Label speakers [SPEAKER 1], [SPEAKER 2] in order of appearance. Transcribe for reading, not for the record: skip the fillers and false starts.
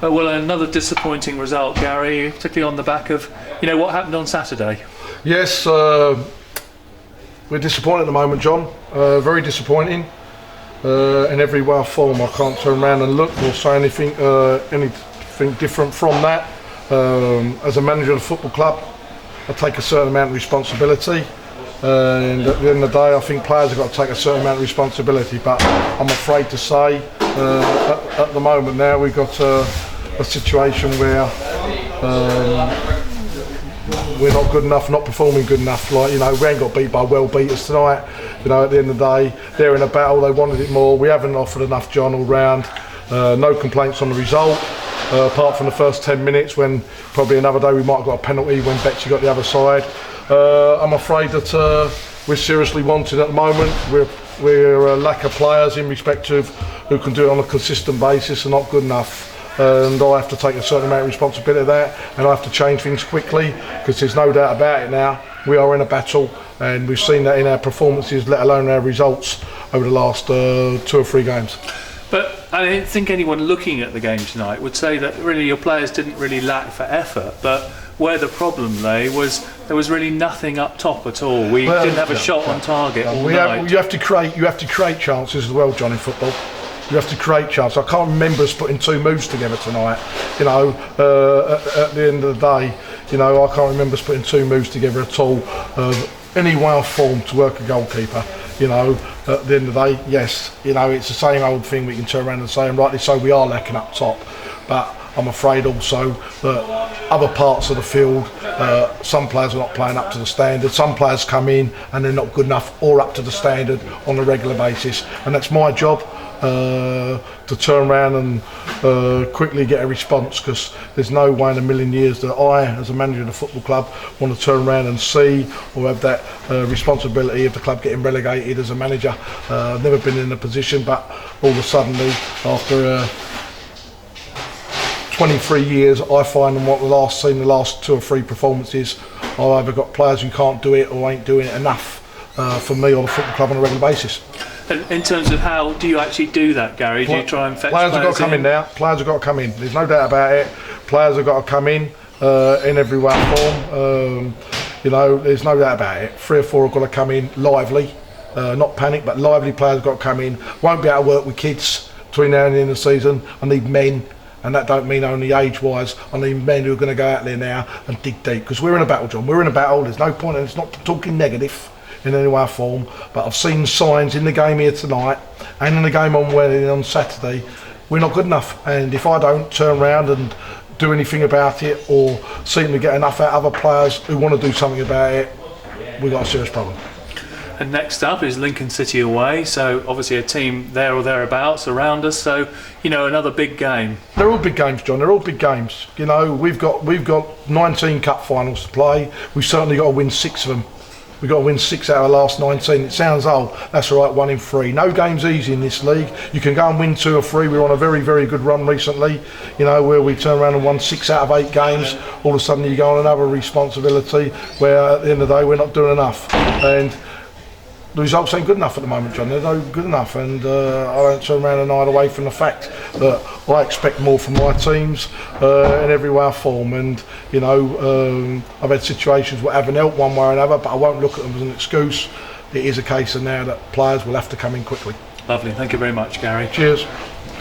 [SPEAKER 1] Well, another disappointing result, Gary, particularly on the back of, what happened on Saturday.
[SPEAKER 2] Yes, we're disappointed at the moment, John. Very disappointing in every way or form. I can't turn around and look or say anything different from that. As a manager of the football club, I take a certain amount of responsibility. And at the end of the day, I think players have got to take a certain amount of responsibility. But I'm afraid to say, at the moment now, we've got a situation where we're not good enough, not performing good enough. We ain't got beat by well beaters tonight. At the end of the day, they're in a battle. They wanted it more. We haven't offered enough, John, all round. No complaints on the result, apart from the first 10 minutes when probably another day we might have got a penalty when Betsy got the other side. I'm afraid that we're seriously wanted at the moment. We're a lack of players in respect of who can do it on a consistent basis and not good enough. And I have to take a certain amount of responsibility of that, and I have to change things quickly, because there's no doubt about it now. We are in a battle, and we've seen that in our performances, let alone our results over the last 2 or 3 games.
[SPEAKER 1] But I don't think anyone looking at the game tonight would say that really your players didn't really lack for effort, but where the problem lay was there was really nothing up top at all. We didn't have a shot on target all night.
[SPEAKER 2] You have to create chances as well, John, in football. You have to create chances. I can't remember us putting 2 moves together tonight. At the end of the day, I can't remember us putting 2 moves together at all. Any way or form to work a goalkeeper. At the end of the day, yes, it's the same old thing. We can turn around and say, and rightly so, we are lacking up top. But I'm afraid also that other parts of the field, some players are not playing up to the standard. Some players come in and they're not good enough or up to the standard on a regular basis. And that's my job. To turn around and quickly get a response, because there's no way in a million years that I, as a manager of the football club, want to turn around and see or have that responsibility of the club getting relegated as a manager. I've never been in a position, but all of a sudden, after 23 years, I find in the last 2 or 3 performances, I've either got players who can't do it or ain't doing it enough for me or the football club on a regular basis.
[SPEAKER 1] And in terms of how do you actually do that, Gary? Do you try and fetch players
[SPEAKER 2] have got to come in now. Players have got to come in. There's no doubt about it. Players have got to come in every way form. There's no doubt about it. 3 or 4 have got to come in lively, not panic, but lively players have got to come in. Won't be able to work with kids between now and the end of the season. I need men. And that don't mean only age-wise. I need men who are going to go out there now and dig deep. Because we're in a battle, John. We're in a battle. There's no point, and it's not talking negative in any way or form. But I've seen signs in the game here tonight and in the game on Saturday. We're not good enough. And if I don't turn around and do anything about it, or seem to get enough out of other players who want to do something about it, we've got a serious problem.
[SPEAKER 1] And next up is Lincoln City away, so obviously a team there or thereabouts around us, so another big game. They're
[SPEAKER 2] all big games, John. They're all big games. We've got 19 cup finals to play. We've certainly got to win 6 of them. We've got to win 6 out of the last 19. It sounds old. That's all right, 1 in 3. No game's easy in this league. You can go and win 2 or 3. We're on a very, very good run recently, where we turn around and won 6 out of 8 games. All of a sudden you go on another responsibility where at the end of the day we're not doing enough. And the results ain't good enough at the moment, John. They're not good enough, and I don't turn around and hide away from the fact that I expect more from my teams in every way or form. And I've had situations where I haven't helped one way or another, but I won't look at them as an excuse. It is a case of now that players will have to come in quickly.
[SPEAKER 1] Lovely. Thank you very much, Gary.
[SPEAKER 2] Cheers.